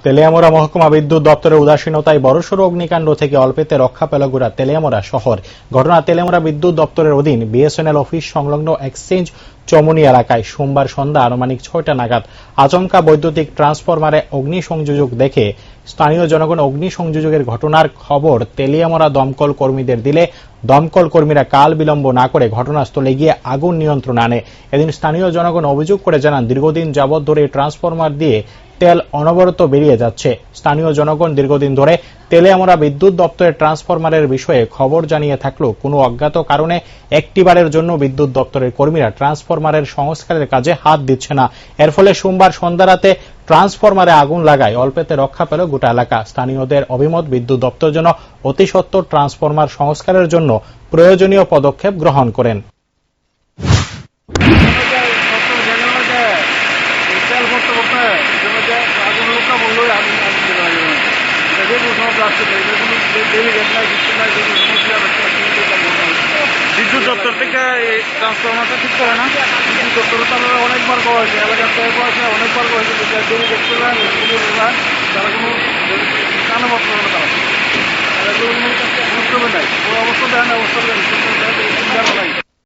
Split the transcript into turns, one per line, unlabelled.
তেলিয়ামুড়া মহকুমা বিদ্যুৎ দপ্তরের উদাসীনতায় বড়সড় অগ্নিকাণ্ড থেকে অল্পেতে রক্ষা পেল গোটা তেলিয়ামুড়া শহর। ঘটনা তেলিয়ামুড়া বিদ্যুৎ দপ্তরের অধীন বিএসএনএল অফিস সংলগ্ন এক্সচেঞ্জ চমুনি এলাকায় সোমবার সন্ধ্যা আনুমানিক ৬টা নাগাদ আচমকা বৈদ্যুতিক ট্রান্সফরমারে অগ্নিসংযোগ দেখে স্থানীয় জনগণ অগ্নিসংযোগের ঘটনার খবর তেলিয়ামুড়া দমকল কর্মীদের দিলে দমকল কর্মীরা কাল বিলম্ব না করে ঘটনাস্থলে গিয়ে আগুন নিয়ন্ত্রণে আনে। এদিন স্থানীয় জনগণ অভিযোগ করে জানান, দীর্ঘদিন যাবৎ ধরে ট্রান্সফরমার দিয়ে তেল অনবরত বেরিয়ে যাচ্ছে। স্থানীয় জনগণ দীর্ঘদিন ধরে তেলিয়ামুড়া বিদ্যুৎ দপ্তরের ট্রান্সফরমারের বিষয়ে খবর জানিয়ে থাকলেও কোনো অজ্ঞাত কারণে একটিবারের জন্য বিদ্যুৎ দপ্তরের কর্মীরা ট্রান্সফরমারের সংস্কারের কাজে হাত দিচ্ছে না। এর ফলে সোমবার সন্ধ্যা রাতে ট্রান্সফরমারে আগুন লাগায় অল্পেতে রক্ষা পেল গোটা এলাকা। স্থানীয়দের অভিমত, বিদ্যুৎ দপ্তর যেন অতি সত্বর ট্রান্সফরমার সংস্কারের জন্য প্রয়োজনীয় পদক্ষেপ গ্রহণ করেন।
বিদ্যুৎ দপ্তর থেকে এই ট্রান্সফরমারটা ঠিক করে না। বিদ্যুৎ দপ্তরে তারা অনেকবার করা হয়েছে, এলাকার থেকে করা হয়েছে, অনেকবার করা হয়েছে। দেরি দেখতে পারেন তারা কোনো কানপত্র না, তারা কোনো গুরুত্ব নাই। কোনো অবস্থা দেয় না, অবস্থা দেয় নাই।